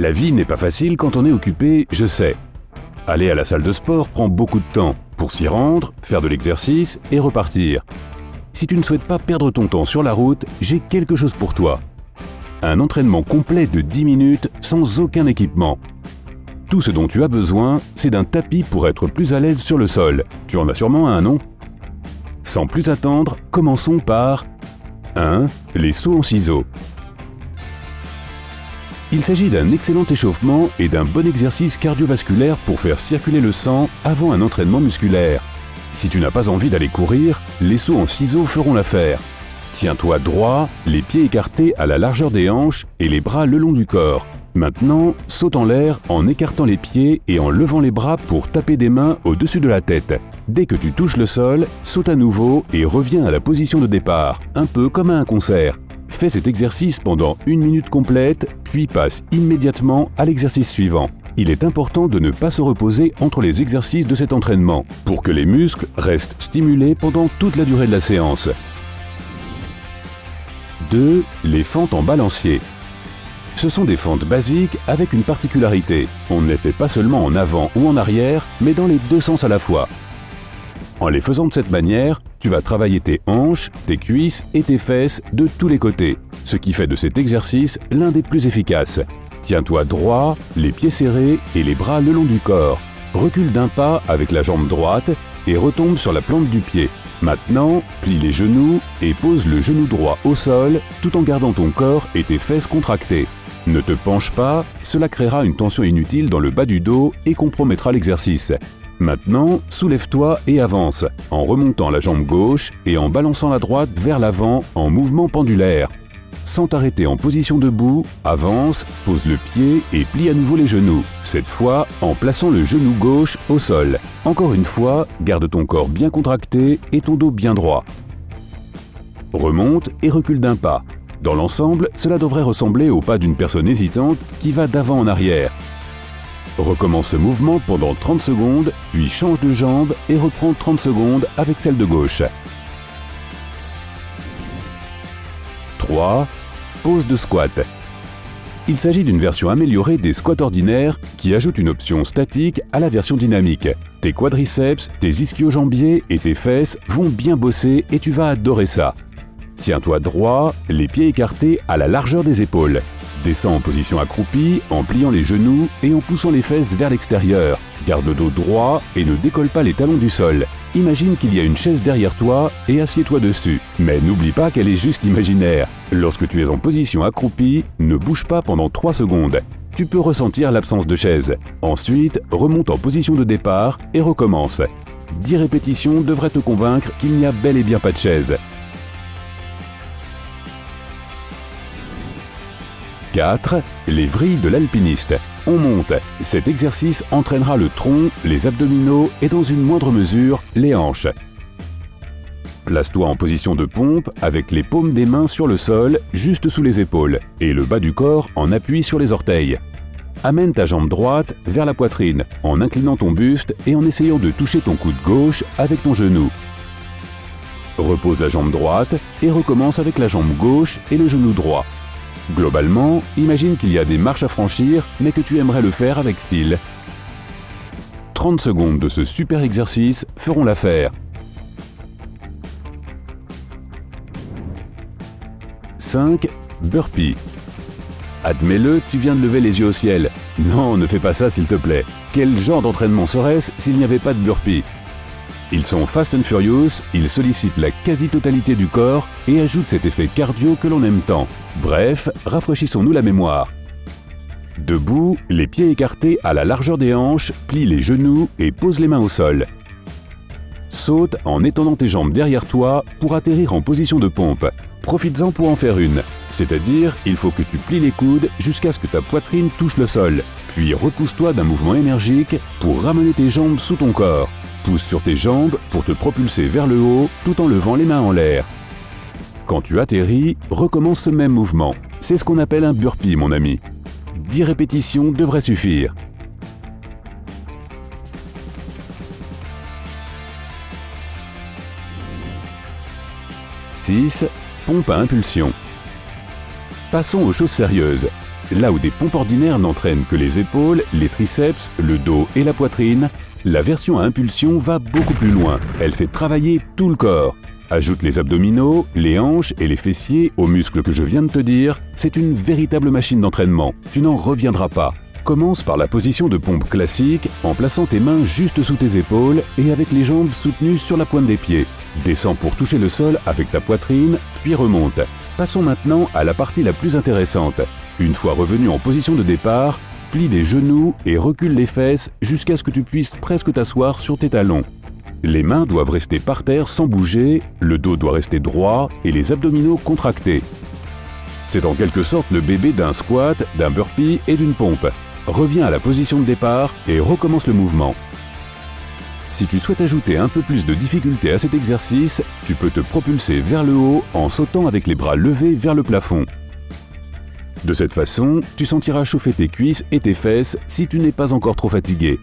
La vie n'est pas facile quand on est occupé, je sais. Aller à la salle de sport prend beaucoup de temps pour s'y rendre, faire de l'exercice et repartir. Si tu ne souhaites pas perdre ton temps sur la route, j'ai quelque chose pour toi. Un entraînement complet de 10 minutes sans aucun équipement. Tout ce dont tu as besoin, c'est d'un tapis pour être plus à l'aise sur le sol. Tu en as sûrement un, non? Sans plus attendre, commençons par 1. Les sauts en ciseaux. Il s'agit d'un excellent échauffement et d'un bon exercice cardiovasculaire pour faire circuler le sang avant un entraînement musculaire. Si tu n'as pas envie d'aller courir, les sauts en ciseaux feront l'affaire. Tiens-toi droit, les pieds écartés à la largeur des hanches et les bras le long du corps. Maintenant, saute en l'air en écartant les pieds et en levant les bras pour taper des mains au-dessus de la tête. Dès que tu touches le sol, saute à nouveau et reviens à la position de départ, un peu comme à un concert. Fais cet exercice pendant 1 minute complète, puis passe immédiatement à l'exercice suivant. Il est important de ne pas se reposer entre les exercices de cet entraînement, pour que les muscles restent stimulés pendant toute la durée de la séance. 2. Les fentes en balancier. Ce sont des fentes basiques avec une particularité. On ne les fait pas seulement en avant ou en arrière, mais dans les deux sens à la fois. En les faisant de cette manière, tu vas travailler tes hanches, tes cuisses et tes fesses de tous les côtés, ce qui fait de cet exercice l'un des plus efficaces. Tiens-toi droit, les pieds serrés et les bras le long du corps. Recule d'un pas avec la jambe droite et retombe sur la plante du pied. Maintenant, plie les genoux et pose le genou droit au sol tout en gardant ton corps et tes fesses contractées. Ne te penche pas, cela créera une tension inutile dans le bas du dos et compromettra l'exercice. Maintenant, soulève-toi et avance, en remontant la jambe gauche et en balançant la droite vers l'avant en mouvement pendulaire. Sans t'arrêter en position debout, avance, pose le pied et plie à nouveau les genoux, cette fois en plaçant le genou gauche au sol. Encore une fois, garde ton corps bien contracté et ton dos bien droit. Remonte et recule d'un pas. Dans l'ensemble, cela devrait ressembler au pas d'une personne hésitante qui va d'avant en arrière. Recommence ce mouvement pendant 30 secondes, puis change de jambe et reprends 30 secondes avec celle de gauche. 3. Pose de squat. Il s'agit d'une version améliorée des squats ordinaires qui ajoute une option statique à la version dynamique. Tes quadriceps, tes ischio-jambiers et tes fesses vont bien bosser et tu vas adorer ça. Tiens-toi droit, les pieds écartés à la largeur des épaules. Descends en position accroupie en pliant les genoux et en poussant les fesses vers l'extérieur. Garde le dos droit et ne décolle pas les talons du sol. Imagine qu'il y a une chaise derrière toi et assieds-toi dessus. Mais n'oublie pas qu'elle est juste imaginaire. Lorsque tu es en position accroupie, ne bouge pas pendant 3 secondes. Tu peux ressentir l'absence de chaise. Ensuite, remonte en position de départ et recommence. 10 répétitions devraient te convaincre qu'il n'y a bel et bien pas de chaise. 4. Les vrilles de l'alpiniste. On monte. Cet exercice entraînera le tronc, les abdominaux et dans une moindre mesure, les hanches. Place-toi en position de pompe avec les paumes des mains sur le sol, juste sous les épaules, et le bas du corps en appui sur les orteils. Amène ta jambe droite vers la poitrine, en inclinant ton buste et en essayant de toucher ton coude gauche avec ton genou. Repose la jambe droite et recommence avec la jambe gauche et le genou droit. Globalement, imagine qu'il y a des marches à franchir, mais que tu aimerais le faire avec style. 30 secondes de ce super exercice feront l'affaire. 5. Burpee. Admets-le, tu viens de lever les yeux au ciel. Non, ne fais pas ça s'il te plaît. Quel genre d'entraînement serait-ce s'il n'y avait pas de burpee? Ils sont fast and furious, ils sollicitent la quasi-totalité du corps et ajoutent cet effet cardio que l'on aime tant. Bref, rafraîchissons-nous la mémoire. Debout, les pieds écartés à la largeur des hanches, plie les genoux et pose les mains au sol. Saute en étendant tes jambes derrière toi pour atterrir en position de pompe. Profites-en pour en faire une. C'est-à-dire, il faut que tu plies les coudes jusqu'à ce que ta poitrine touche le sol. Puis repousse-toi d'un mouvement énergique pour ramener tes jambes sous ton corps. Pousse sur tes jambes pour te propulser vers le haut tout en levant les mains en l'air. Quand tu atterris, recommence ce même mouvement. C'est ce qu'on appelle un burpee, mon ami. 10 répétitions devraient suffire. « 6. Pompe à impulsion. Passons aux choses sérieuses. là où des pompes ordinaires n'entraînent que les épaules, les triceps, le dos et la poitrine, la version à impulsion va beaucoup plus loin. Elle fait travailler tout le corps. Ajoute les abdominaux, les hanches et les fessiers aux muscles que je viens de te dire, c'est une véritable machine d'entraînement. Tu n'en reviendras pas. Commence par la position de pompe classique en plaçant tes mains juste sous tes épaules et avec les jambes soutenues sur la pointe des pieds. Descends pour toucher le sol avec ta poitrine, puis remonte. Passons maintenant à la partie la plus intéressante. Une fois revenu en position de départ, plie les genoux et recule les fesses jusqu'à ce que tu puisses presque t'asseoir sur tes talons. Les mains doivent rester par terre sans bouger, le dos doit rester droit et les abdominaux contractés. C'est en quelque sorte le bébé d'un squat, d'un burpee et d'une pompe. Reviens à la position de départ et recommence le mouvement. Si tu souhaites ajouter un peu plus de difficulté à cet exercice, tu peux te propulser vers le haut en sautant avec les bras levés vers le plafond. De cette façon, tu sentiras chauffer tes cuisses et tes fesses si tu n'es pas encore trop fatigué.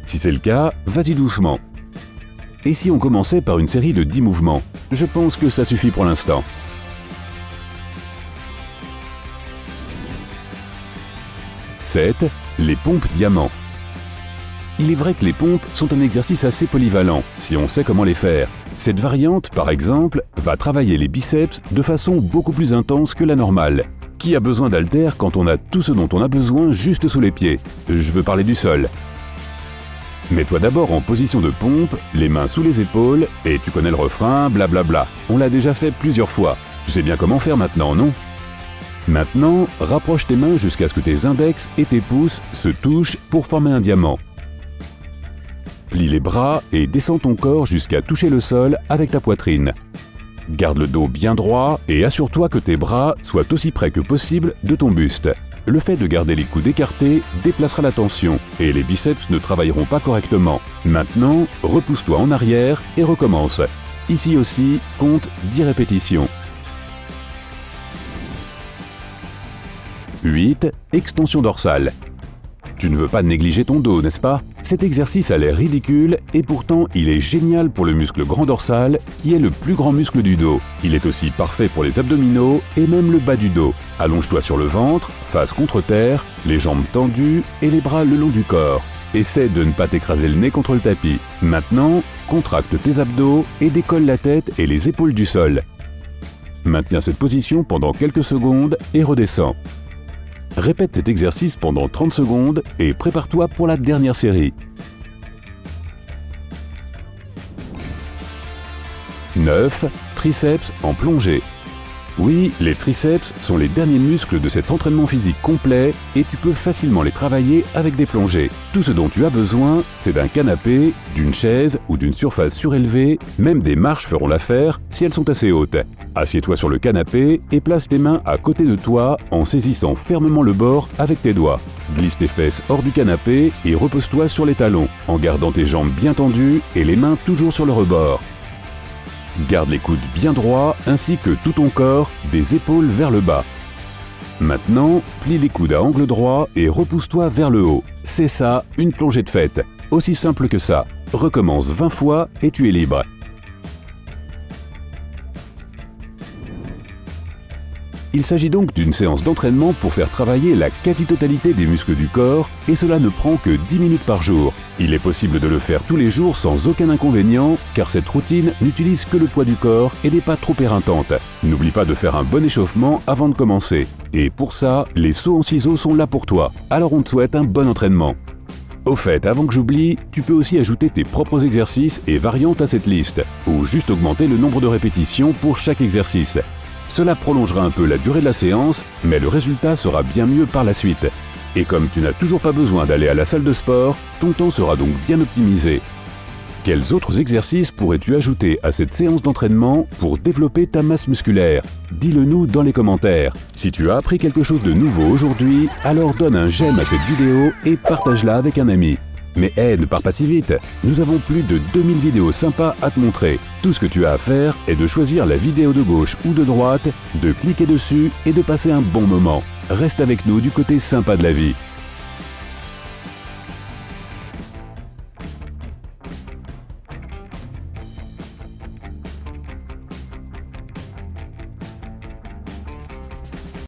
Si c'est le cas, vas-y doucement. Et si on commençait par une série de 10 mouvements? Je pense que ça suffit pour l'instant. « 7. Les pompes diamants. Il est vrai que les pompes sont un exercice assez polyvalent, si on sait comment les faire. Cette variante, par exemple, va travailler les biceps de façon beaucoup plus intense que la normale. Qui a besoin d'haltères quand on a tout ce dont on a besoin juste sous les pieds? Je veux parler du sol. Mets-toi d'abord en position de pompe, les mains sous les épaules, et tu connais le refrain, blablabla. On l'a déjà fait plusieurs fois. Tu sais bien comment faire maintenant, non? Maintenant, rapproche tes mains jusqu'à ce que tes index et tes pouces se touchent pour former un diamant. Plie les bras et descends ton corps jusqu'à toucher le sol avec ta poitrine. Garde le dos bien droit et assure-toi que tes bras soient aussi près que possible de ton buste. Le fait de garder les coudes écartés déplacera la tension et les biceps ne travailleront pas correctement. Maintenant, repousse-toi en arrière et recommence. Ici aussi, compte 10 répétitions. 8. Extension dorsale. Tu ne veux pas négliger ton dos, n'est-ce pas? Cet exercice a l'air ridicule et pourtant il est génial pour le muscle grand dorsal qui est le plus grand muscle du dos. Il est aussi parfait pour les abdominaux et même le bas du dos. Allonge-toi sur le ventre, face contre terre, les jambes tendues et les bras le long du corps. Essaie de ne pas t'écraser le nez contre le tapis. Maintenant, contracte tes abdos et décolle la tête et les épaules du sol. Maintiens cette position pendant quelques secondes et redescends. Répète cet exercice pendant 30 secondes et prépare-toi pour la dernière série. 9. Triceps en plongée. Oui, les triceps sont les derniers muscles de cet entraînement physique complet et tu peux facilement les travailler avec des plongées. Tout ce dont tu as besoin, c'est d'un canapé, d'une chaise ou d'une surface surélevée, même des marches feront l'affaire si elles sont assez hautes. Assieds-toi sur le canapé et place tes mains à côté de toi en saisissant fermement le bord avec tes doigts. Glisse tes fesses hors du canapé et repose-toi sur les talons, en gardant tes jambes bien tendues et les mains toujours sur le rebord. Garde les coudes bien droits ainsi que tout ton corps, des épaules vers le bas. Maintenant, plie les coudes à angle droit et repousse-toi vers le haut. C'est ça, une plongée de fête. Aussi simple que ça. Recommence 20 fois et tu es libre. Il s'agit donc d'une séance d'entraînement pour faire travailler la quasi-totalité des muscles du corps et cela ne prend que 10 minutes par jour. Il est possible de le faire tous les jours sans aucun inconvénient car cette routine n'utilise que le poids du corps et n'est pas trop éreintante. N'oublie pas de faire un bon échauffement avant de commencer. Et pour ça, les sauts en ciseaux sont là pour toi. Alors on te souhaite un bon entraînement. Au fait, avant que j'oublie, tu peux aussi ajouter tes propres exercices et variantes à cette liste, ou juste augmenter le nombre de répétitions pour chaque exercice. Cela prolongera un peu la durée de la séance, mais le résultat sera bien mieux par la suite. Et comme tu n'as toujours pas besoin d'aller à la salle de sport, ton temps sera donc bien optimisé. Quels autres exercices pourrais-tu ajouter à cette séance d'entraînement pour développer ta masse musculaire? Dis-le nous dans les commentaires. Si tu as appris quelque chose de nouveau aujourd'hui, alors donne un j'aime à cette vidéo et partage-la avec un ami. Mais ne pars pas si vite, nous avons plus de 2000 vidéos sympas à te montrer. Tout ce que tu as à faire est de choisir la vidéo de gauche ou de droite, de cliquer dessus et de passer un bon moment. Reste avec nous du côté sympa de la vie.